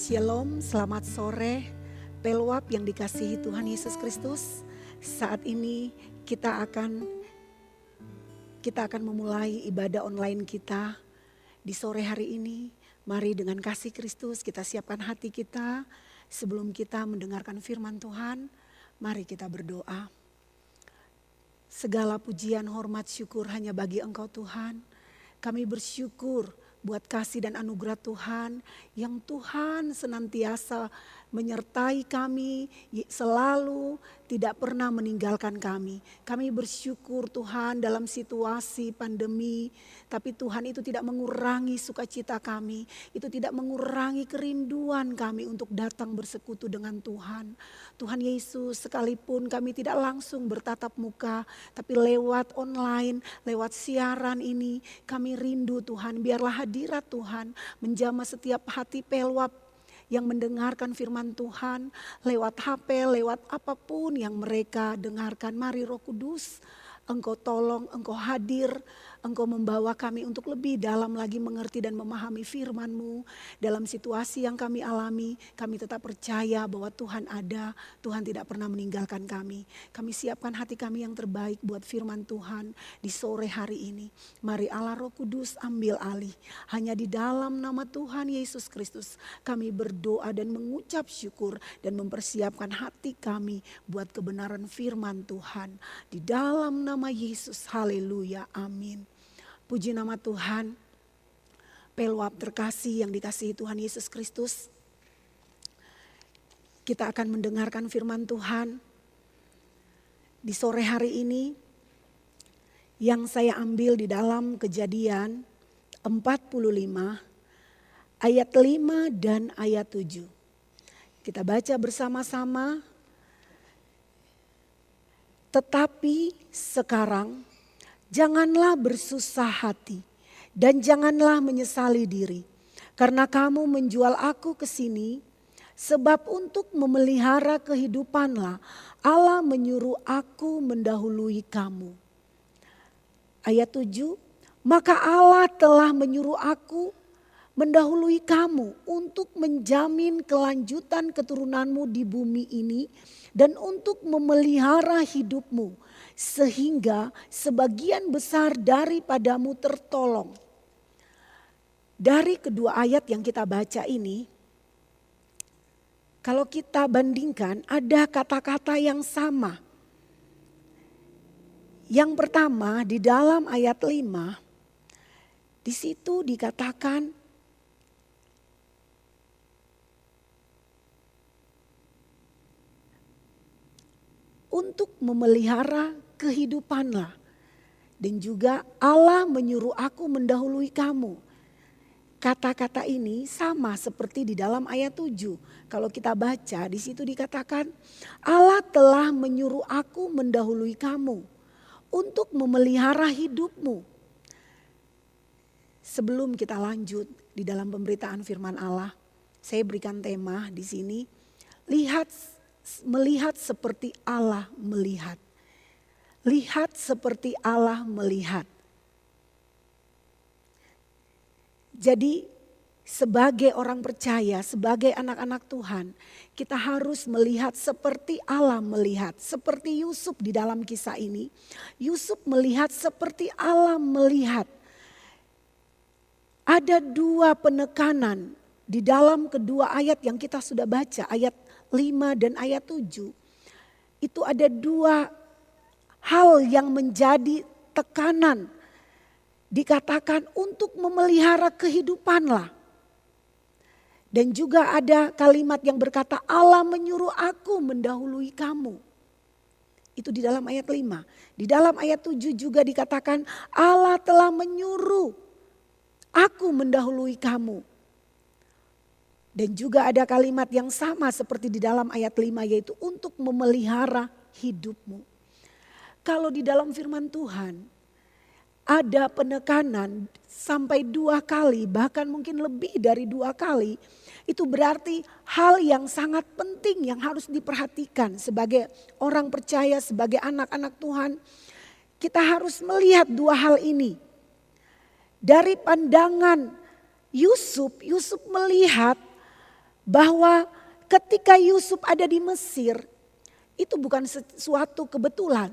Shalom, selamat sore, Pelwap yang dikasihi Tuhan Yesus Kristus. Saat ini kita akan memulai ibadah online kita di sore hari ini. Mari dengan kasih Kristus kita siapkan hati kita sebelum kita mendengarkan firman Tuhan. Mari kita berdoa. Segala pujian, hormat, syukur hanya bagi Engkau Tuhan. Kami bersyukur buat kasih dan anugerah Tuhan yang Tuhan senantiasa menyertai kami, selalu tidak pernah meninggalkan kami. Kami bersyukur Tuhan dalam situasi pandemi, tapi Tuhan itu tidak mengurangi sukacita kami, itu tidak mengurangi kerinduan kami untuk datang bersekutu dengan Tuhan. Tuhan Yesus, sekalipun kami tidak langsung bertatap muka, tapi lewat online, lewat siaran ini, kami rindu Tuhan, biarlah hadirat Tuhan menjamah setiap hati Pelwap yang mendengarkan firman Tuhan lewat HP, lewat apapun yang mereka dengarkan. Mari Roh Kudus, Engkau tolong, Engkau hadir, Engkau membawa kami untuk lebih dalam lagi mengerti dan memahami firman-Mu. Dalam situasi yang kami alami, kami tetap percaya bahwa Tuhan ada, Tuhan tidak pernah meninggalkan kami. Kami siapkan hati kami yang terbaik buat firman Tuhan di sore hari ini. Mari Allah Roh Kudus ambil alih. Hanya di dalam nama Tuhan Yesus Kristus kami berdoa dan mengucap syukur dan mempersiapkan hati kami buat kebenaran firman Tuhan. Di dalam nama Yesus, haleluya, amin. Puji nama Tuhan. Pelwap terkasih yang dikasihi Tuhan Yesus Kristus. Kita akan mendengarkan firman Tuhan di sore hari ini yang saya ambil di dalam Kejadian 45 ayat 5 dan ayat 7. Kita baca bersama-sama. Tetapi sekarang janganlah bersusah hati dan janganlah menyesali diri. Karena kamu menjual aku ke sini, sebab untuk memelihara kehidupanlah Allah menyuruh aku mendahului kamu. Ayat 7, maka Allah telah menyuruh aku mendahului kamu untuk menjamin kelanjutan keturunanmu di bumi ini dan untuk memelihara hidupmu sehingga sebagian besar daripadamu tertolong. Dari kedua ayat yang kita baca ini, kalau kita bandingkan ada kata-kata yang sama. Yang pertama di dalam ayat 5, di situ dikatakan untuk memelihara kehidupanlah. Dan juga Allah menyuruh aku mendahului kamu. Kata-kata ini sama seperti di dalam ayat 7. Kalau kita baca di situ dikatakan Allah telah menyuruh aku mendahului kamu untuk memelihara hidupmu. Sebelum kita lanjut di dalam pemberitaan firman Allah, saya berikan tema di sini, melihat seperti Allah melihat. Lihat seperti Allah melihat. Jadi sebagai orang percaya, sebagai anak-anak Tuhan, kita harus melihat seperti Allah melihat. Seperti Yusuf di dalam kisah ini. Yusuf melihat seperti Allah melihat. Ada dua penekanan di dalam kedua ayat yang kita sudah baca, ayat 5 dan ayat 7. Itu ada dua hal yang menjadi tekanan. Dikatakan untuk memelihara kehidupanlah. Dan juga ada kalimat yang berkata Allah menyuruh aku mendahului kamu. Itu di dalam ayat 5. Di dalam ayat 7 juga dikatakan Allah telah menyuruh aku mendahului kamu. Dan juga ada kalimat yang sama seperti di dalam ayat 5 yaitu untuk memelihara hidupmu. Kalau di dalam firman Tuhan ada penekanan sampai 2 kali bahkan mungkin lebih dari 2 kali. Itu berarti hal yang sangat penting yang harus diperhatikan sebagai orang percaya, sebagai anak-anak Tuhan. Kita harus melihat 2 hal ini. Dari pandangan Yusuf melihat bahwa ketika Yusuf ada di Mesir, itu bukan sesuatu kebetulan.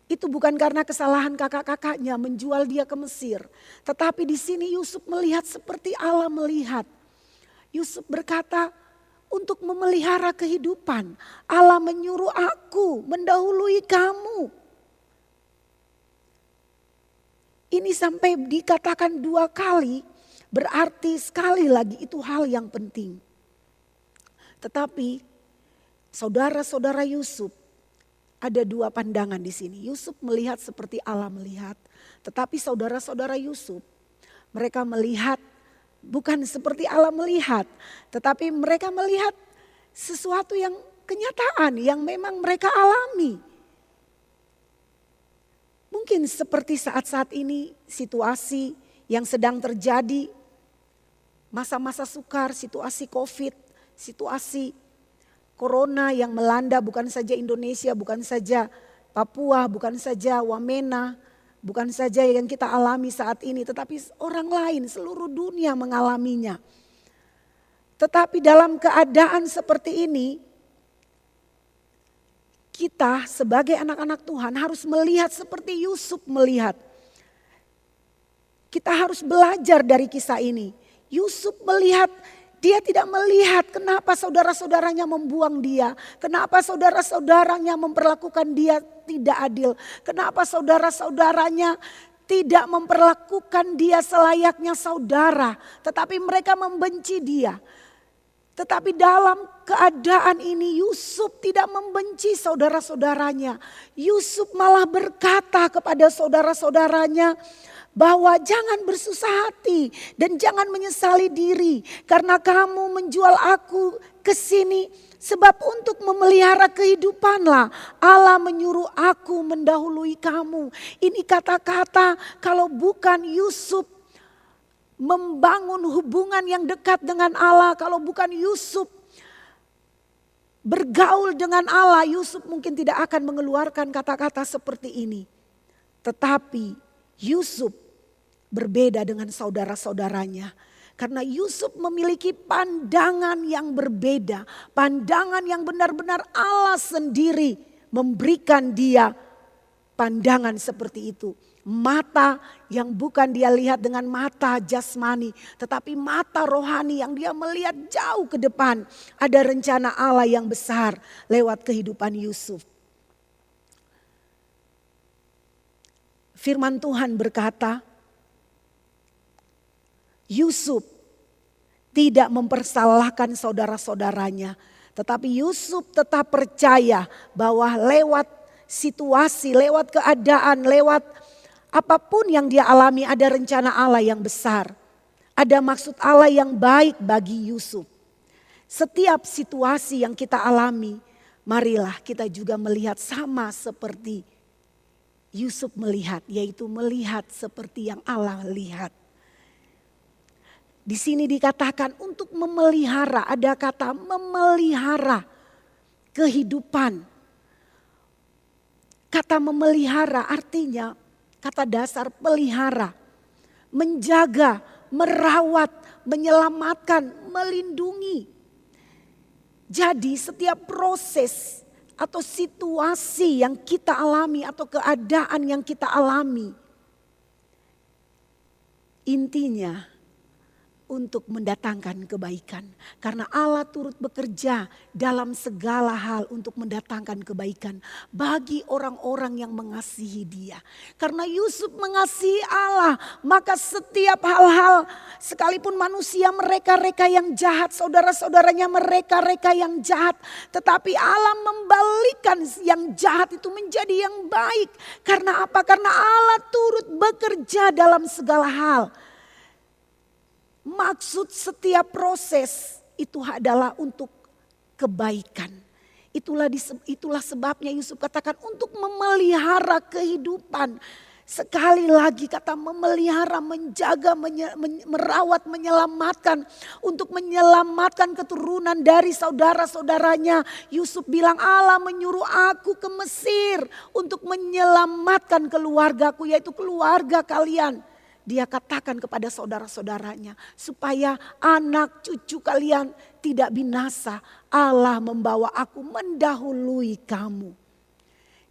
Itu bukan karena kesalahan kakak-kakaknya menjual dia ke Mesir. Tetapi di sini Yusuf melihat seperti Allah melihat. Yusuf berkata, untuk memelihara kehidupan, Allah menyuruh aku mendahului kamu. Ini sampai dikatakan 2 kali, berarti sekali lagi itu hal yang penting. Tetapi saudara-saudara Yusuf, ada 2 pandangan di sini. Yusuf melihat seperti Allah melihat. Tetapi saudara-saudara Yusuf, mereka melihat bukan seperti Allah melihat. Tetapi mereka melihat sesuatu yang kenyataan yang memang mereka alami. Mungkin seperti saat-saat ini situasi yang sedang terjadi. Masa-masa sukar, situasi COVID, situasi Corona yang melanda bukan saja Indonesia, bukan saja Papua, bukan saja Wamena, bukan saja yang kita alami saat ini, tetapi orang lain seluruh dunia mengalaminya. Tetapi dalam keadaan seperti ini, kita sebagai anak-anak Tuhan harus melihat seperti Yusuf melihat. Kita harus belajar dari kisah ini. Yusuf melihat, dia tidak melihat kenapa saudara-saudaranya membuang dia. Kenapa saudara-saudaranya memperlakukan dia tidak adil. Kenapa saudara-saudaranya tidak memperlakukan dia selayaknya saudara. Tetapi mereka membenci dia. Tetapi dalam keadaan ini Yusuf tidak membenci saudara-saudaranya. Yusuf malah berkata kepada saudara-saudaranya, bahwa jangan bersusah hati dan jangan menyesali diri karena kamu menjual aku ke sini, sebab untuk memelihara kehidupanlah Allah menyuruh aku mendahului kamu. Ini kata-kata kalau bukan Yusuf membangun hubungan yang dekat dengan Allah, kalau bukan Yusuf bergaul dengan Allah, Yusuf mungkin tidak akan mengeluarkan kata-kata seperti ini. Tetapi Yusuf berbeda dengan saudara-saudaranya. Karena Yusuf memiliki pandangan yang berbeda. Pandangan yang benar-benar Allah sendiri memberikan dia pandangan seperti itu. Mata yang bukan dia lihat dengan mata jasmani. Tetapi mata rohani yang dia melihat jauh ke depan. Ada rencana Allah yang besar lewat kehidupan Yusuf. Firman Tuhan berkata, Yusuf tidak mempersalahkan saudara-saudaranya. Tetapi Yusuf tetap percaya bahwa lewat situasi, lewat keadaan, lewat apapun yang dia alami ada rencana Allah yang besar. Ada maksud Allah yang baik bagi Yusuf. Setiap situasi yang kita alami, marilah kita juga melihat sama seperti Yusuf melihat. Yaitu melihat seperti yang Allah lihat. Di sini dikatakan untuk memelihara, ada kata memelihara kehidupan. Kata memelihara artinya kata dasar pelihara, menjaga, merawat, menyelamatkan, melindungi. Jadi setiap proses atau situasi yang kita alami atau keadaan yang kita alami, intinya untuk mendatangkan kebaikan. Karena Allah turut bekerja dalam segala hal untuk mendatangkan kebaikan bagi orang-orang yang mengasihi Dia. Karena Yusuf mengasihi Allah, maka setiap hal-hal sekalipun manusia mereka-reka yang jahat, saudara-saudaranya mereka-reka yang jahat, tetapi Allah membalikan yang jahat itu menjadi yang baik. Karena apa? Karena Allah turut bekerja dalam segala hal. Maksud setiap proses itu adalah untuk kebaikan. Itulah sebabnya Yusuf katakan untuk memelihara kehidupan. Sekali lagi kata memelihara, menjaga, merawat, menyelamatkan. Untuk menyelamatkan keturunan dari saudara-saudaranya. Yusuf bilang Allah menyuruh aku ke Mesir untuk menyelamatkan keluargaku, yaitu keluarga kalian. Dia katakan kepada saudara-saudaranya supaya anak cucu kalian tidak binasa, Allah membawa aku mendahului kamu.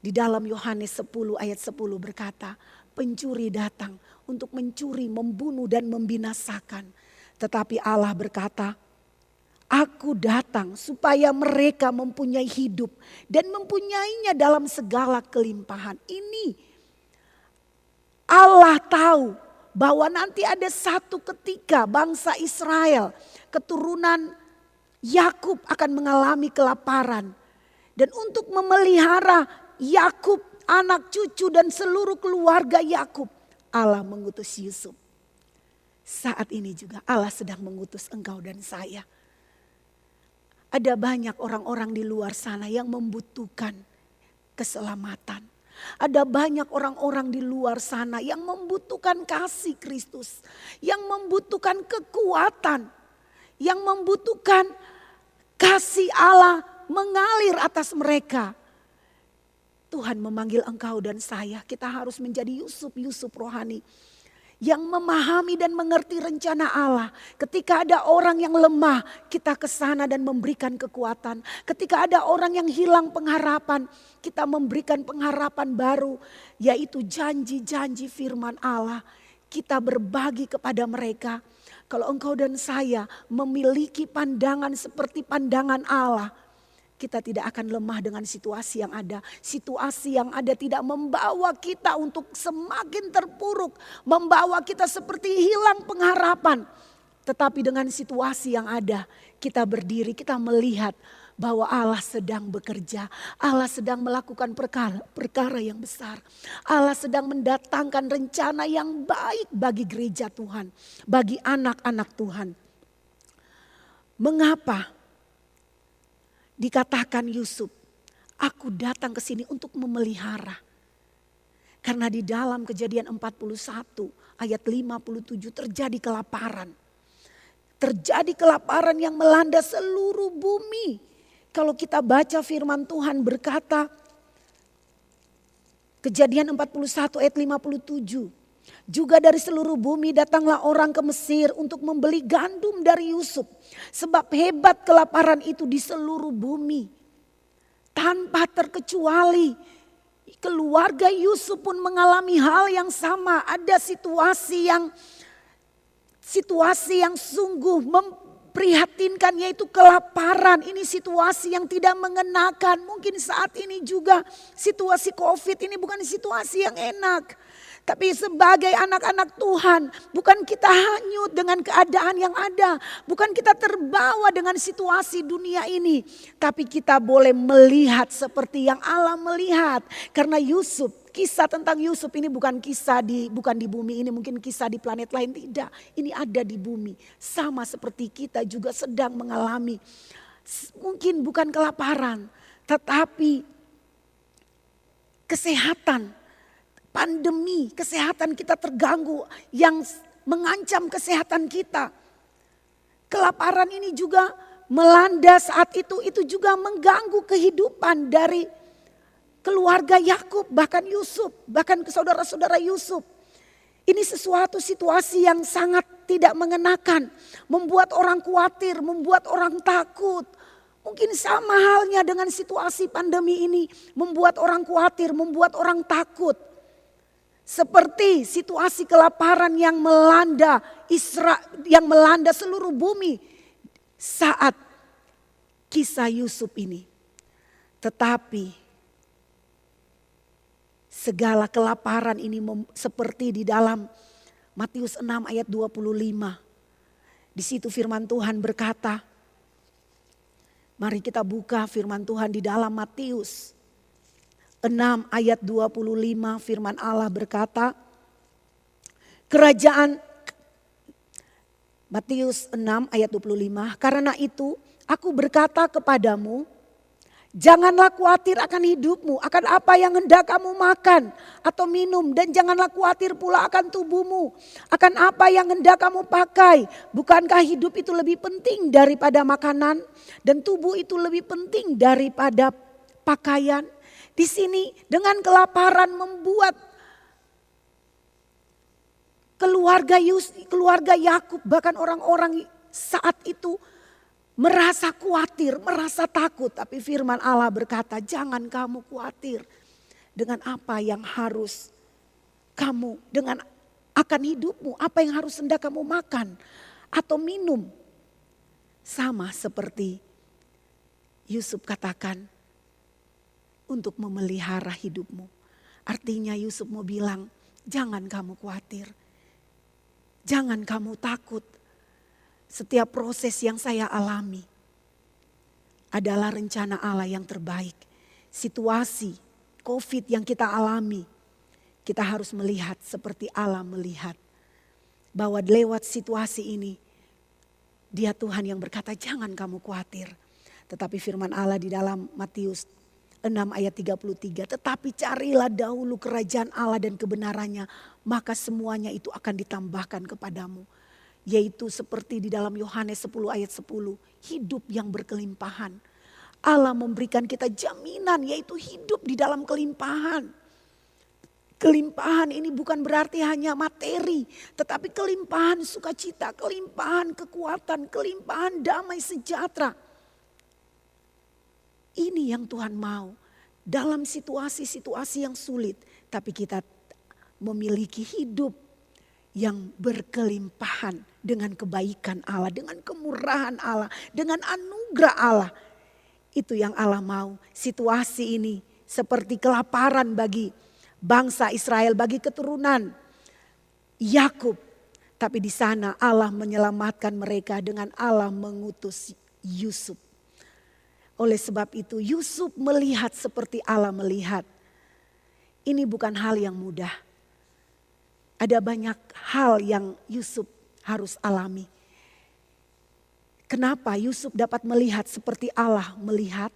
Di dalam Yohanes 10 ayat 10 berkata, pencuri datang untuk mencuri, membunuh dan membinasakan. Tetapi Allah berkata, aku datang supaya mereka mempunyai hidup dan mempunyainya dalam segala kelimpahan. Ini Allah tahu bahwa nanti ada satu ketika bangsa Israel, keturunan Yakub akan mengalami kelaparan. Dan untuk memelihara Yakub, anak cucu dan seluruh keluarga Yakub, Allah mengutus Yusuf. Saat ini juga Allah sedang mengutus engkau dan saya. Ada banyak orang-orang di luar sana yang membutuhkan keselamatan. Ada banyak orang-orang di luar sana yang membutuhkan kasih Kristus, yang membutuhkan kekuatan, yang membutuhkan kasih Allah mengalir atas mereka. Tuhan memanggil engkau dan saya, kita harus menjadi Yusuf rohani yang memahami dan mengerti rencana Allah. Ketika ada orang yang lemah, kita ke sana dan memberikan kekuatan. Ketika ada orang yang hilang pengharapan, kita memberikan pengharapan baru, yaitu janji-janji firman Allah. Kita berbagi kepada mereka. Kalau engkau dan saya memiliki pandangan seperti pandangan Allah, kita tidak akan lemah dengan situasi yang ada. Situasi yang ada tidak membawa kita untuk semakin terpuruk. Membawa kita seperti hilang pengharapan. Tetapi dengan situasi yang ada, kita berdiri, kita melihat bahwa Allah sedang bekerja. Allah sedang melakukan perkara yang besar. Allah sedang mendatangkan rencana yang baik bagi gereja Tuhan. Bagi anak-anak Tuhan. Mengapa dikatakan Yusuf, aku datang ke sini untuk memelihara. Karena di dalam Kejadian 41 ayat 57 terjadi kelaparan. Terjadi kelaparan yang melanda seluruh bumi. Kalau kita baca firman Tuhan berkata, Kejadian 41 ayat 57. Juga dari seluruh bumi datanglah orang ke Mesir untuk membeli gandum dari Yusuf. Sebab hebat kelaparan itu di seluruh bumi. Tanpa terkecuali keluarga Yusuf pun mengalami hal yang sama. Ada situasi yang sungguh memprihatinkan, yaitu kelaparan. Ini situasi yang tidak mengenakan. Mungkin saat ini juga situasi COVID ini bukan situasi yang enak. Tapi sebagai anak-anak Tuhan, bukan kita hanyut dengan keadaan yang ada. Bukan kita terbawa dengan situasi dunia ini. Tapi kita boleh melihat seperti yang Allah melihat. Karena Yusuf, kisah tentang Yusuf ini bukan di bumi ini, mungkin kisah di planet lain, tidak. Ini ada di bumi. Sama seperti kita juga sedang mengalami, mungkin bukan kelaparan, tetapi kesehatan. Pandemi, kesehatan kita terganggu yang mengancam kesehatan kita. Kelaparan ini juga melanda saat itu juga mengganggu kehidupan dari keluarga Yakub, bahkan Yusuf, bahkan saudara-saudara Yusuf. Ini sesuatu situasi yang sangat tidak mengenakan, membuat orang khawatir, membuat orang takut. Mungkin sama halnya dengan situasi pandemi ini, membuat orang khawatir, membuat orang takut. Seperti situasi kelaparan yang melanda seluruh bumi saat kisah Yusuf ini. Tetapi segala kelaparan ini seperti di dalam Matius 6 ayat 25. Di situ firman Tuhan berkata, mari kita buka firman Tuhan di dalam Matius 6 ayat 25, firman Allah berkata, Matius 6 ayat 25, karena itu aku berkata kepadamu, janganlah khawatir akan hidupmu, akan apa yang hendak kamu makan atau minum, dan janganlah khawatir pula akan tubuhmu, akan apa yang hendak kamu pakai. Bukankah hidup itu lebih penting daripada makanan, dan tubuh itu lebih penting daripada pakaian? Di sini dengan kelaparan membuat keluarga Yakub, bahkan orang-orang saat itu merasa khawatir, merasa takut. Tapi firman Allah berkata, jangan kamu khawatir dengan apa yang harus kamu, dengan akan hidupmu, apa yang harus hendak kamu makan atau minum. Sama seperti Yusuf katakan, untuk memelihara hidupmu. Artinya Yusuf mau bilang, jangan kamu khawatir, jangan kamu takut. Setiap proses yang saya alami adalah rencana Allah yang terbaik. Situasi COVID yang kita alami, kita harus melihat seperti Allah melihat. Bahwa lewat situasi ini, Dia Tuhan yang berkata jangan kamu khawatir. Tetapi firman Allah di dalam Matius 6 ayat 33. Tetapi carilah dahulu kerajaan Allah dan kebenarannya, maka semuanya itu akan ditambahkan kepadamu. Yaitu seperti di dalam Yohanes 10 ayat 10. Hidup yang berkelimpahan. Allah memberikan kita jaminan yaitu hidup di dalam kelimpahan. Kelimpahan ini bukan berarti hanya materi. Tetapi kelimpahan sukacita, kelimpahan kekuatan, kelimpahan damai sejahtera. Ini yang Tuhan mau dalam situasi-situasi yang sulit. Tapi kita memiliki hidup yang berkelimpahan dengan kebaikan Allah, dengan kemurahan Allah, dengan anugerah Allah. Itu yang Allah mau. Situasi ini seperti kelaparan bagi bangsa Israel, bagi keturunan Yakub. Tapi di sana Allah menyelamatkan mereka dengan Allah mengutus Yusuf. Oleh sebab itu Yusuf melihat seperti Allah melihat. Ini bukan hal yang mudah. Ada banyak hal yang Yusuf harus alami. Kenapa Yusuf dapat melihat seperti Allah melihat?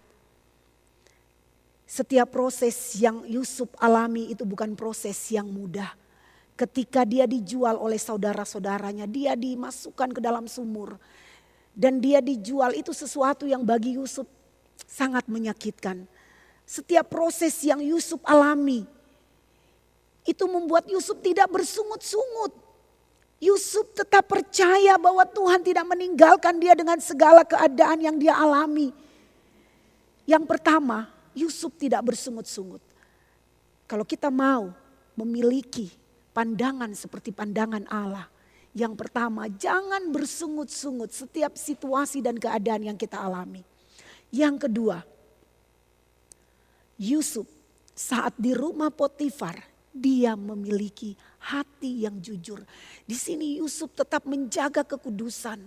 Setiap proses yang Yusuf alami itu bukan proses yang mudah. Ketika dia dijual oleh saudara-saudaranya, dia dimasukkan ke dalam sumur. Dan dia dijual itu sesuatu yang bagi Yusuf sangat menyakitkan. Setiap proses yang Yusuf alami itu membuat Yusuf tidak bersungut-sungut. Yusuf tetap percaya bahwa Tuhan tidak meninggalkan dia dengan segala keadaan yang dia alami. Yang pertama, Yusuf tidak bersungut-sungut. Kalau kita mau memiliki pandangan seperti pandangan Allah. Yang pertama, jangan bersungut-sungut setiap situasi dan keadaan yang kita alami. Yang kedua, Yusuf saat di rumah Potifar, dia memiliki hati yang jujur. Di sini Yusuf tetap menjaga kekudusan.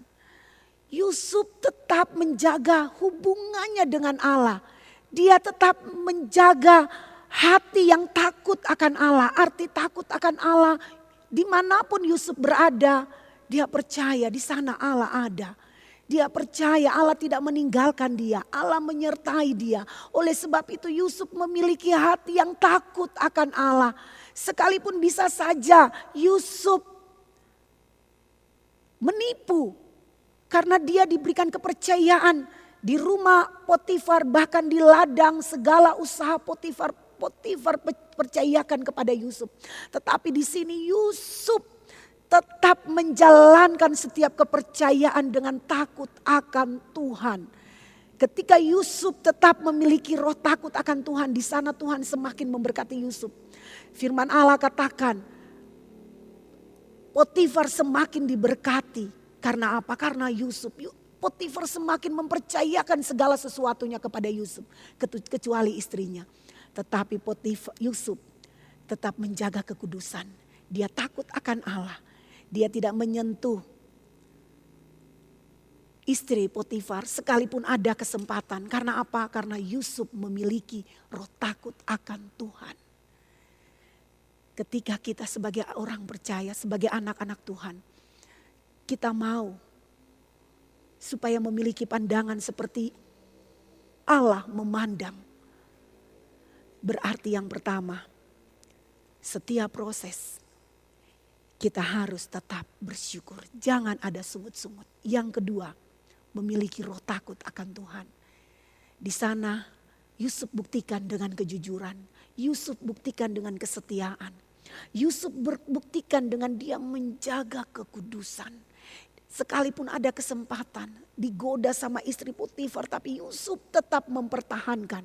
Yusuf tetap menjaga hubungannya dengan Allah. Dia tetap menjaga hati yang takut akan Allah. Arti takut akan Allah, dimanapun Yusuf berada, dia percaya di sana Allah ada. Dia percaya Allah tidak meninggalkan dia. Allah menyertai dia. Oleh sebab itu Yusuf memiliki hati yang takut akan Allah. Sekalipun bisa saja Yusuf menipu. Karena dia diberikan kepercayaan di rumah Potifar. Bahkan di ladang segala usaha Potifar percayakan kepada Yusuf. Tetapi di sini Yusuf tetap menjalankan setiap kepercayaan dengan takut akan Tuhan. Ketika Yusuf tetap memiliki roh takut akan Tuhan, di sana Tuhan semakin memberkati Yusuf. Firman Allah katakan, Potifar semakin diberkati. Karena apa? Karena Yusuf. Potifar semakin mempercayakan segala sesuatunya kepada Yusuf, kecuali istrinya. Tetapi Yusuf tetap menjaga kekudusan. Dia takut akan Allah. Dia tidak menyentuh istri Potifar sekalipun ada kesempatan. Karena apa? Karena Yusuf memiliki roh takut akan Tuhan. Ketika kita sebagai orang percaya, sebagai anak-anak Tuhan, kita mau supaya memiliki pandangan seperti Allah memandang. Berarti yang pertama, setiap proses kita harus tetap bersyukur. Jangan ada sungut-sungut. Yang kedua, memiliki roh takut akan Tuhan. Di sana Yusuf buktikan dengan kejujuran. Yusuf buktikan dengan kesetiaan. Yusuf buktikan dengan dia menjaga kekudusan. Sekalipun ada kesempatan digoda sama istri Potifar, tapi Yusuf tetap mempertahankan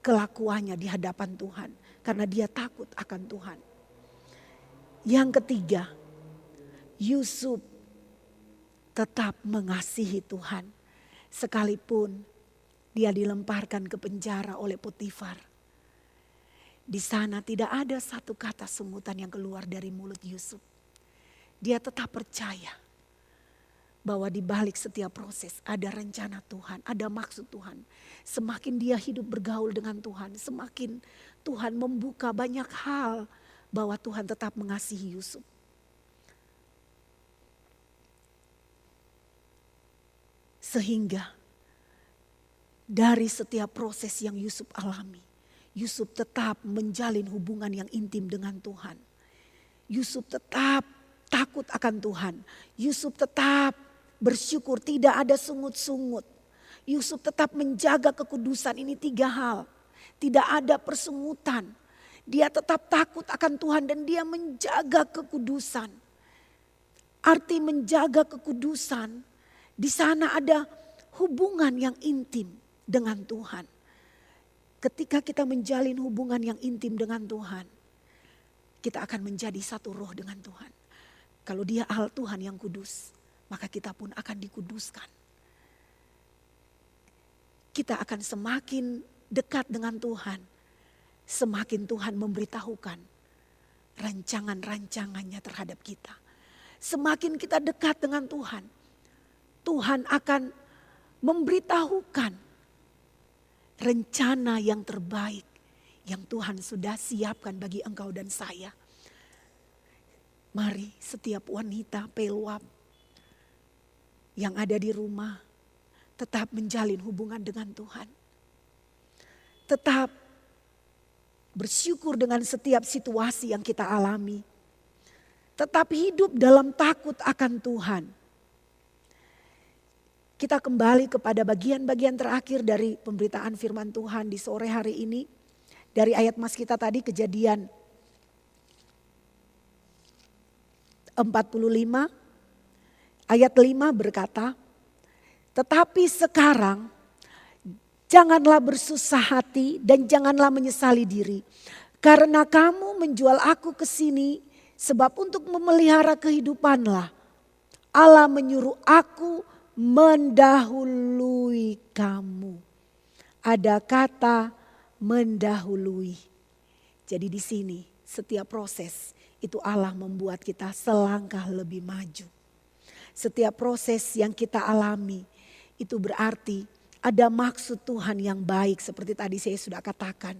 kelakuannya di hadapan Tuhan. Karena dia takut akan Tuhan. Yang ketiga, Yusuf tetap mengasihi Tuhan. Sekalipun dia dilemparkan ke penjara oleh Potifar. Di sana tidak ada satu kata sungutan yang keluar dari mulut Yusuf. Dia tetap percaya bahwa di balik setiap proses ada rencana Tuhan, ada maksud Tuhan. Semakin dia hidup bergaul dengan Tuhan, semakin Tuhan membuka banyak hal bahwa Tuhan tetap mengasihi Yusuf. Sehingga dari setiap proses yang Yusuf alami, Yusuf tetap menjalin hubungan yang intim dengan Tuhan. Yusuf tetap takut akan Tuhan. Yusuf tetap bersyukur, tidak ada sungut-sungut. Yusuf tetap menjaga kekudusan, ini 3 hal. Tidak ada persungutan. Dia tetap takut akan Tuhan dan dia menjaga kekudusan. Arti menjaga kekudusan, di sana ada hubungan yang intim dengan Tuhan. Ketika kita menjalin hubungan yang intim dengan Tuhan, kita akan menjadi satu roh dengan Tuhan. Kalau dia Allah Tuhan yang kudus, maka kita pun akan dikuduskan. Kita akan semakin dekat dengan Tuhan, semakin Tuhan memberitahukan rancangan-rancangannya terhadap kita. Semakin kita dekat dengan Tuhan, Tuhan akan memberitahukan rencana yang terbaik yang Tuhan sudah siapkan bagi engkau dan saya. Mari setiap wanita peluap yang ada di rumah tetap menjalin hubungan dengan Tuhan. Tetap bersyukur dengan setiap situasi yang kita alami. Tetap hidup dalam takut akan Tuhan. Kita kembali kepada bagian-bagian terakhir dari pemberitaan firman Tuhan di sore hari ini. Dari ayat mas kita tadi, Kejadian 45 ayat 5 berkata, tetapi sekarang janganlah bersusah hati dan janganlah menyesali diri. Karena kamu menjual aku ke sini sebab untuk memelihara kehidupanlah. Allah menyuruh aku mendahului kamu. Ada kata mendahului. Jadi di sini setiap proses itu Allah membuat kita selangkah lebih maju. Setiap proses yang kita alami itu berarti ada maksud Tuhan yang baik, seperti tadi saya sudah katakan.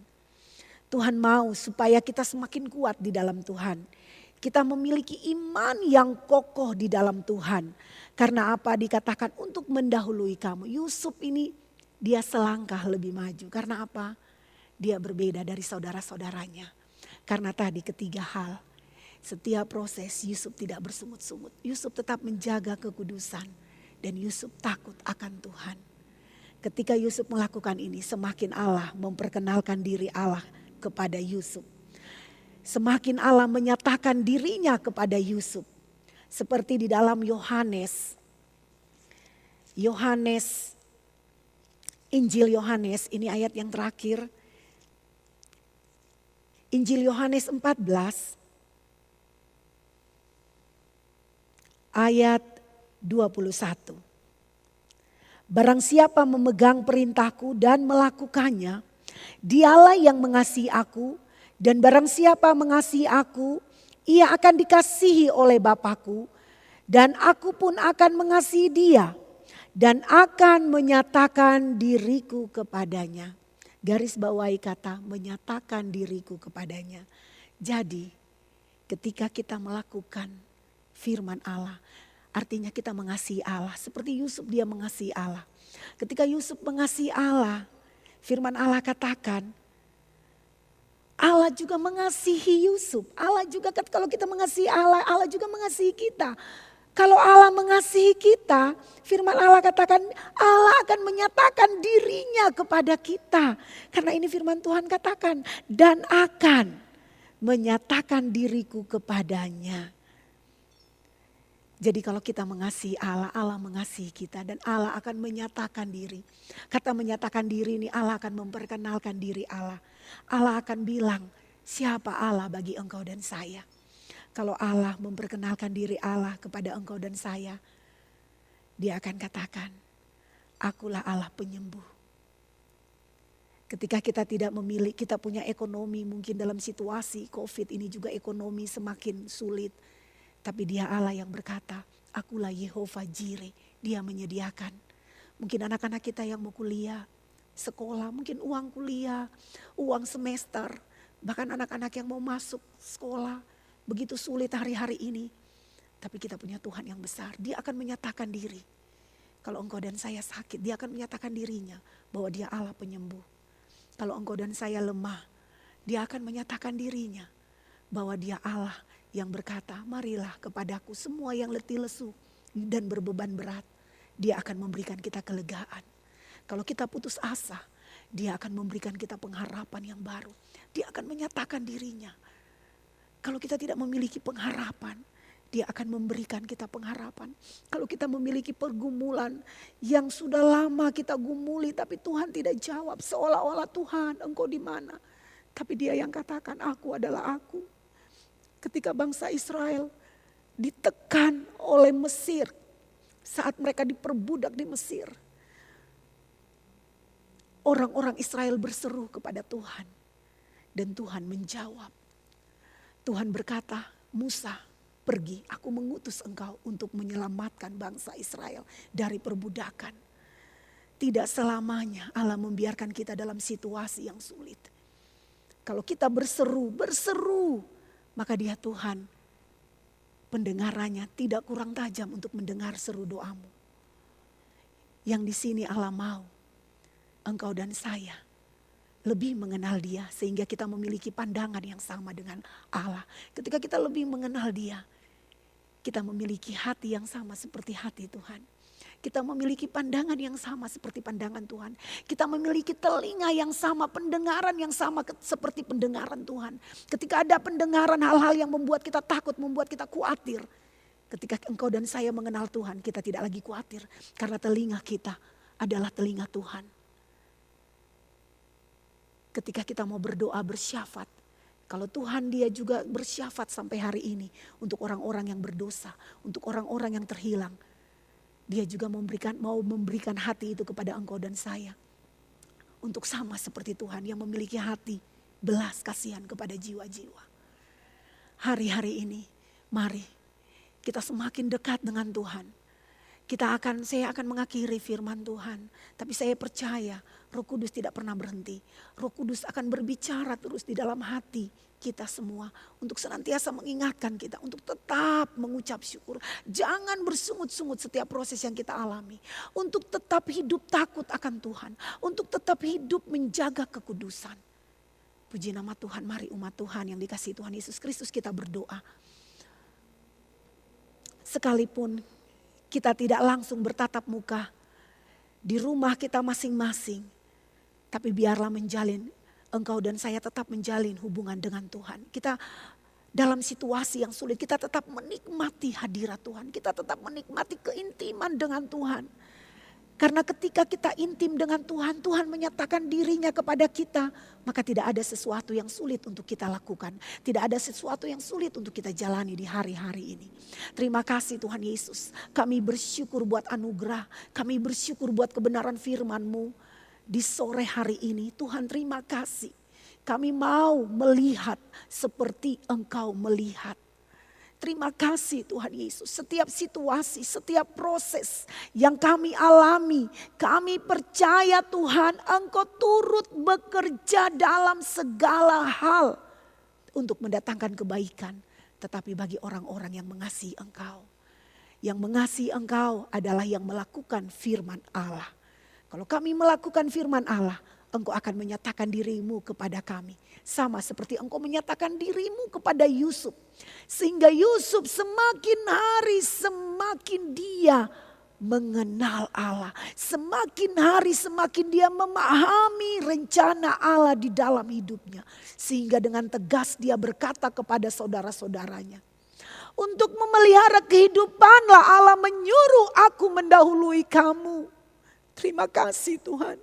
Tuhan mau supaya kita semakin kuat di dalam Tuhan. Kita memiliki iman yang kokoh di dalam Tuhan. Karena apa? Dikatakan untuk mendahului kamu. Yusuf ini dia selangkah lebih maju. Karena apa? Dia berbeda dari saudara-saudaranya. Karena tadi 3 hal. Setiap proses Yusuf tidak bersungut-sungut. Yusuf tetap menjaga kekudusan. Dan Yusuf takut akan Tuhan. Ketika Yusuf melakukan ini, semakin Allah memperkenalkan diri Allah kepada Yusuf. Semakin Allah menyatakan dirinya kepada Yusuf. Seperti di dalam Yohanes, Injil Yohanes, ini ayat yang terakhir. Injil Yohanes 14 ayat 21. Barang siapa memegang perintahku dan melakukannya, dialah yang mengasihi aku, dan barang siapa mengasihi aku, ia akan dikasihi oleh Bapa-Ku, dan aku pun akan mengasihi dia, dan akan menyatakan diriku kepadanya. Garis bawahi kata menyatakan diriku kepadanya. Jadi ketika kita melakukan firman Allah, artinya kita mengasihi Allah. Seperti Yusuf, dia mengasihi Allah. Ketika Yusuf mengasihi Allah, firman Allah katakan, Allah juga mengasihi Yusuf. Allah juga, kalau kita mengasihi Allah, Allah juga mengasihi kita. Kalau Allah mengasihi kita, firman Allah katakan Allah akan menyatakan dirinya kepada kita. Karena ini firman Tuhan katakan, dan akan menyatakan diriku kepadanya. Jadi kalau kita mengasihi Allah, Allah mengasihi kita dan Allah akan menyatakan diri. Kata menyatakan diri ini Allah akan memperkenalkan diri Allah. Allah akan bilang siapa Allah bagi engkau dan saya. Kalau Allah memperkenalkan diri Allah kepada engkau dan saya, Dia akan katakan, akulah Allah penyembuh. Ketika kita tidak memiliki, kita punya ekonomi mungkin dalam situasi COVID ini juga ekonomi semakin sulit. Tapi Dia Allah yang berkata, akulah Yehovah Jireh, Dia menyediakan. Mungkin anak-anak kita yang mau kuliah, sekolah, mungkin uang kuliah, uang semester. Bahkan anak-anak yang mau masuk sekolah, begitu sulit hari-hari ini. Tapi kita punya Tuhan yang besar, Dia akan menyatakan diri. Kalau engkau dan saya sakit, Dia akan menyatakan dirinya bahwa Dia Allah penyembuh. Kalau engkau dan saya lemah, Dia akan menyatakan dirinya bahwa Dia Allah yang berkata, marilah kepadaku semua yang letih lesu dan berbeban berat. Dia akan memberikan kita kelegaan. Kalau kita putus asa, Dia akan memberikan kita pengharapan yang baru. Dia akan menyatakan dirinya. Kalau kita tidak memiliki pengharapan, Dia akan memberikan kita pengharapan. Kalau kita memiliki pergumulan yang sudah lama kita gumuli tapi Tuhan tidak jawab. Seolah-olah Tuhan engkau di mana? Tapi Dia yang katakan aku adalah aku. Ketika bangsa Israel ditekan oleh Mesir saat mereka diperbudak di Mesir. Orang-orang Israel berseru kepada Tuhan dan Tuhan menjawab. Tuhan berkata, Musa pergi, aku mengutus engkau untuk menyelamatkan bangsa Israel dari perbudakan. Tidak selamanya Allah membiarkan kita dalam situasi yang sulit. Kalau kita berseru, maka Dia Tuhan pendengarannya tidak kurang tajam untuk mendengar seru doamu. Yang di sini Allah mau engkau dan saya lebih mengenal Dia sehingga kita memiliki pandangan yang sama dengan Allah. Ketika kita lebih mengenal Dia, kita memiliki hati yang sama seperti hati Tuhan. Kita memiliki pandangan yang sama seperti pandangan Tuhan. Kita memiliki telinga yang sama, pendengaran yang sama seperti pendengaran Tuhan. Ketika ada pendengaran hal-hal yang membuat kita takut, membuat kita khawatir. Ketika engkau dan saya mengenal Tuhan, kita tidak lagi khawatir. Karena telinga kita adalah telinga Tuhan. Ketika kita mau berdoa bersyafat, kalau Tuhan Dia juga bersyafat sampai hari ini untuk orang-orang yang berdosa, untuk orang-orang yang terhilang. Dia juga mau memberikan hati itu kepada engkau dan saya. Untuk sama seperti Tuhan yang memiliki hati belas kasihan kepada jiwa-jiwa. Hari-hari ini mari kita semakin dekat dengan Tuhan. Saya akan mengakhiri firman Tuhan. Tapi saya percaya Roh Kudus tidak pernah berhenti. Roh Kudus akan berbicara terus di dalam hati kita semua. Untuk senantiasa mengingatkan kita. Untuk tetap mengucap syukur. Jangan bersungut-sungut setiap proses yang kita alami. Untuk tetap hidup takut akan Tuhan. Untuk tetap hidup menjaga kekudusan. Puji nama Tuhan, mari umat Tuhan yang dikasihi Tuhan Yesus Kristus kita berdoa. Sekalipun kita tidak langsung bertatap muka di rumah kita masing-masing. Tapi biarlah engkau dan saya tetap menjalin hubungan dengan Tuhan. Kita dalam situasi yang sulit, kita tetap menikmati hadirat Tuhan. Kita tetap menikmati keintiman dengan Tuhan. Karena ketika kita intim dengan Tuhan, Tuhan menyatakan dirinya kepada kita. Maka tidak ada sesuatu yang sulit untuk kita lakukan. Tidak ada sesuatu yang sulit untuk kita jalani di hari-hari ini. Terima kasih Tuhan Yesus. Kami bersyukur buat anugerah. Kami bersyukur buat kebenaran firman-Mu. Di sore hari ini Tuhan terima kasih. Kami mau melihat seperti Engkau melihat. Terima kasih Tuhan Yesus. Setiap situasi, setiap proses yang kami alami, kami percaya Tuhan Engkau turut bekerja dalam segala hal untuk mendatangkan kebaikan. Tetapi bagi orang-orang yang mengasihi Engkau. Yang mengasihi Engkau adalah yang melakukan firman Allah. Kalau kami melakukan firman Allah, Engkau akan menyatakan dirimu kepada kami. Sama seperti Engkau menyatakan dirimu kepada Yusuf. Sehingga Yusuf semakin hari semakin dia mengenal Allah. Semakin hari semakin dia memahami rencana Allah di dalam hidupnya. Sehingga dengan tegas dia berkata kepada saudara-saudaranya. Untuk memelihara kehidupanlah Allah menyuruh aku mendahului kamu. Terima kasih Tuhan.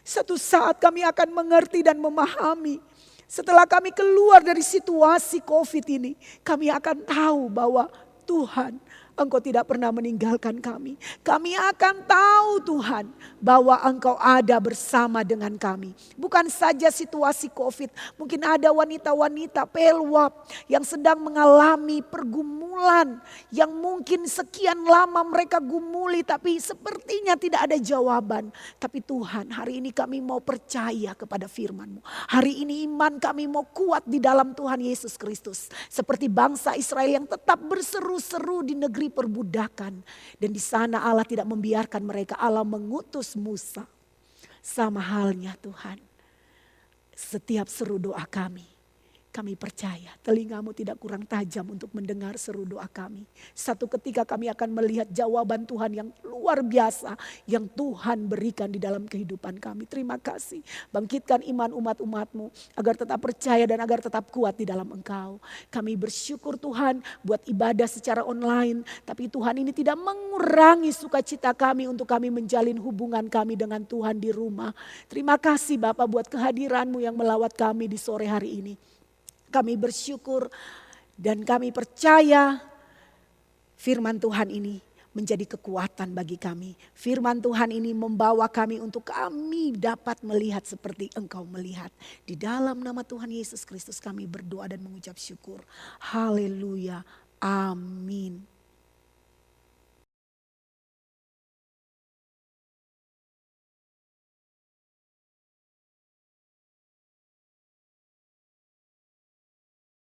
Satu saat kami akan mengerti dan memahami. Setelah kami keluar dari situasi COVID ini, kami akan tahu bahwa Tuhan, Engkau tidak pernah meninggalkan kami. Kami akan tahu Tuhan bahwa Engkau ada bersama dengan kami. Bukan saja situasi COVID, mungkin ada wanita-wanita pelwap yang sedang mengalami pergumulan. Yang mungkin sekian lama mereka gumuli tapi sepertinya tidak ada jawaban. Tapi Tuhan, hari ini kami mau percaya kepada firman-Mu. Hari ini iman kami mau kuat di dalam Tuhan Yesus Kristus. Seperti bangsa Israel yang tetap berseru-seru di negeri perbudakan, dan di sana Allah tidak membiarkan mereka. Allah mengutus Musa. Sama halnya Tuhan, setiap seru doa kami percaya telingamu tidak kurang tajam untuk mendengar seru doa kami. Satu ketika kami akan melihat jawaban Tuhan yang luar biasa yang Tuhan berikan di dalam kehidupan kami. Terima kasih. Bangkitkan iman umat-umat-Mu agar tetap percaya dan agar tetap kuat di dalam Engkau. Kami bersyukur Tuhan buat ibadah secara online. Tapi Tuhan ini tidak mengurangi sukacita kami untuk kami menjalin hubungan kami dengan Tuhan di rumah. Terima kasih Bapak buat kehadiran-Mu yang melawat kami di sore hari ini. Kami bersyukur dan kami percaya firman Tuhan ini menjadi kekuatan bagi kami. Firman Tuhan ini membawa kami untuk kami dapat melihat seperti Engkau melihat. Di dalam nama Tuhan Yesus Kristus kami berdoa dan mengucap syukur. Haleluya. Amin.